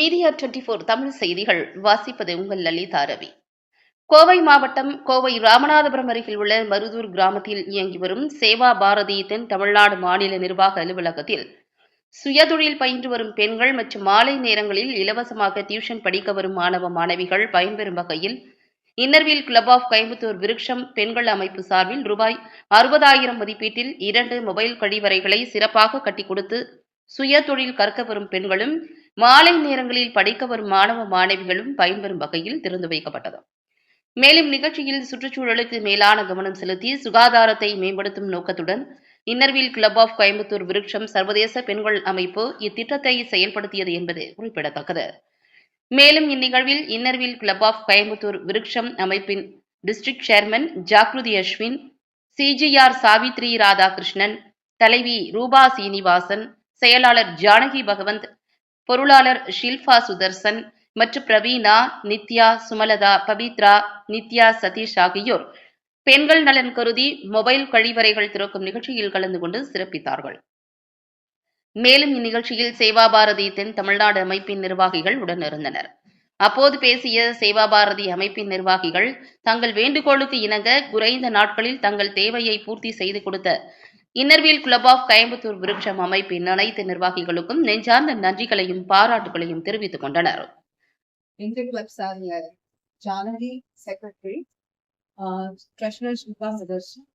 Media 24 Tamil செய்திகள் வாசிப்பது உங்கள் லலிதா ரவி. கோவை மாவட்டம் கோவை ராமநாதபுரம் அருகில் உள்ள மருதூர் கிராமத்தில் இயங்கி வரும் சேவா பாரதி தென் தமிழ்நாடு மாநில நிர்வாக அலுவலகத்தில் சுயதொழில் பயின்று வரும் பெண்கள் மற்றும் மாலை நேரங்களில் இலவசமாக டியூஷன் படிக்க வரும் மாணவ மாணவிகள் பயன்பெறும் வகையில் இன்னர்வீல் கிளப் ஆஃப் கோயம்புத்தூர் விருட்சம் பெண்கள் அமைப்பு சார்பில் ரூபாய் 60,000 மதிப்பீட்டில் 2 மொபைல் கழிவறைகளை சிறப்பாக கட்டிக் கொடுத்து சுயதொழில் கற்க வரும் பெண்களும் மாலை நேரங்களில் படிக்க வரும் மாணவ மாணவிகளும் பயன்பெறும் வகையில் திறந்து வைக்கப்பட்டது. மேலும் நிகழ்ச்சியில் சுற்றுச்சூழலுக்கு மேலான கவனம் செலுத்தி சுகாதாரத்தை மேம்படுத்தும் நோக்கத்துடன் இன்னர்வீல் கிளப் ஆஃப் கோயம்புத்தூர் விருட்சம் சர்வதேச பெண்கள் அமைப்பு இத்திட்டத்தை செயல்படுத்தியது என்பது குறிப்பிடத்தக்கது. மேலும் இந்நிகழ்வில் Inner Wheel club of Coimbatore Virutcham அமைப்பின் district chairman Jagruthi Ashwin, CGR Savitri Radhakrishnan, தலைவி ரூபா சீனிவாசன், செயலாளர் ஜானகி பகவந்த், பொருளாளர் ஷில்பா சுதர்சன் மற்றும் பிரவீனா, நித்யா, சுமலதா, பவித்ரா, நித்யா, சதீஷ் ஆகியோர் பெண்கள் நலன் கருதி மொபைல் கழிவறைகள் திறக்கும் நிகழ்ச்சியில் கலந்து கொண்டு சிறப்பித்தார்கள். மேலும் இந்நிகழ்ச்சியில் சேவா பாரதி தென் தமிழ்நாடு அமைப்பின் நிர்வாகிகள் உடனிருந்தனர். அப்போது பேசிய சேவா பாரதி அமைப்பின் நிர்வாகிகள் தங்கள் வேண்டுகோளுக்கு இணங்க குறைந்த நாட்களில் தங்கள் தேவையை பூர்த்தி செய்து கொடுத்த Inner Wheel club of Coimbatore Virutcham அமைப்பின் அனைத்து நிர்வாகிகளுக்கும் நெஞ்சார்ந்த நன்றிகளையும் பாராட்டுகளையும் தெரிவித்துக் கொண்டனர். Janaki secretary, treasurer Shilpa Sudarshan,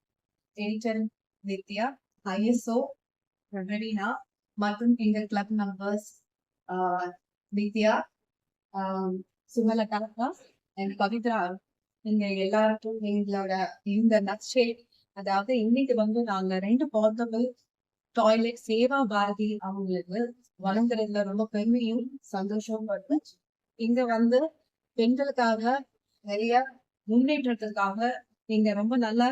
editor Nithya, ISO Praveena மற்றும் எங்கள் club members Nithya, Sumalatha and Pavithra, நீங்க எல்லாருக்கும் எங்களோட இந்த நற்செய்தி, அதாவது இன்னைக்கு நாங்க 2 போர்ட்டபிள் டாய்லெட் சேவா பாரதி அவங்களுக்கு வழங்குறதுல ரொம்ப பெருமையும் சந்தோஷமும் பட்டு இங்க பெண்களுக்காக நிறைய முன்னேற்றத்துக்காக இங்க ரொம்ப நல்லா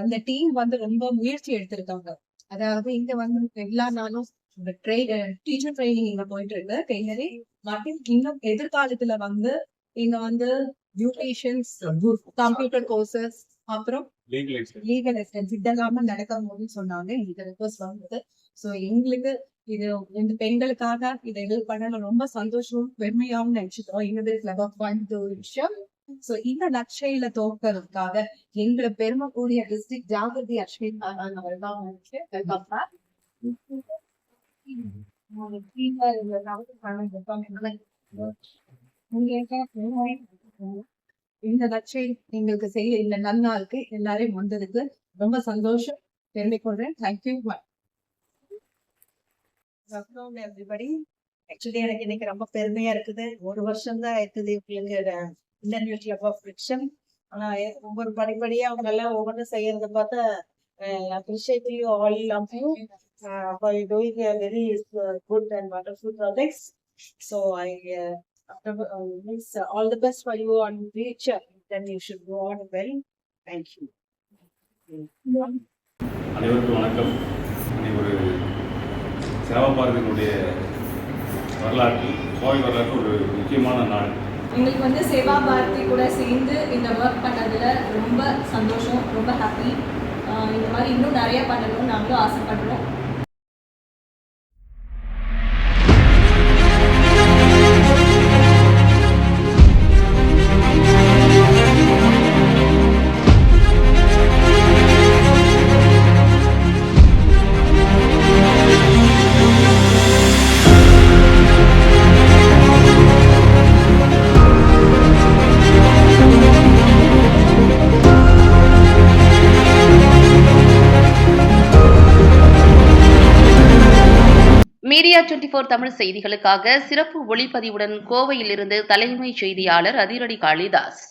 இந்த டீம் ரொம்ப முயற்சி எடுத்திருக்காங்க. அதாவது இங்க எல்லா நாளும் டீச்சர் ட்ரைனிங் இங்க போயிட்டு இருக்கு டெய்லரி மற்றும் இன்னும் எதிர்காலத்துல இங்க பியூட்டிஷியன்ஸ், கம்ப்யூட்டர் கோர்சஸ், அப்புறம் லீகல் எக்ஸ்டென்ஸ் இதெல்லாம நடக்கும் போதுன்னு சொன்னாங்க. இந்த ரிக்வஸ்ட் வந்தது. ஸோ எங்களுக்கு இது இந்த பெண்களுக்காக இதை பண்ணல ரொம்ப சந்தோஷமும் பெருமையாவும் நினைச்சிட்டோம். ஒரு விஷயம். ஸோ இந்த நற்செயல தோக்கிறதுக்காக எங்களை பெருமை கூடிய டிஸ்ட்ரிக்ட் ஜாகிரதி அஸ்வின் அவர்கள் தான் இந்த நற்செயல் எங்களுக்கு செய்ய இந்த நன்னாளுக்கு எல்லாரையும் வந்ததுக்கு ரொம்ப சந்தோஷம் பெருமை கொள்றேன். தேங்க்யூ. எவ்ரிபடி. ஆக்சுவலி எனக்கு இன்னைக்கு ரொம்ப பெருமையா இருக்குது. 1 வருஷம் தான் இருக்குது இன்னர்வீல் கிளப் ஆஃப் விருட்சம். ஆனா ஒவ்வொரு படிப்படியா அவங்க எல்லாம் ஒவ்வொன்றும் செய்யறத பார்த்தா appreciate you all of you for doing a very good and wonderful projects. So I wish all the best for you on future. Then you should go on well. Thank you. அனைவருக்கும் வணக்கம். ஒரு சேவா பாரதியினுடைய வரலாற்று, கோவை வரலாற்று ஒரு முக்கியமான நாள். எங்களுக்கு சேவா பாரதி கூட சேர்ந்து இந்த ஒர்க் பண்ணதில் ரொம்ப சந்தோஷம், ரொம்ப ஹாப்பி. இந்த மாதிரி இன்னும் நிறைய பண்ணணும்னு நாங்களும் ஆசைப்படுறோம். மீடியா 24 தமிழ் செய்திகளுக்காக சிறப்பு ஒளிப்பதிவுடன் கோவையிலிருந்து தலைமை செய்தியாளர் அதிரடி காளிதாஸ்.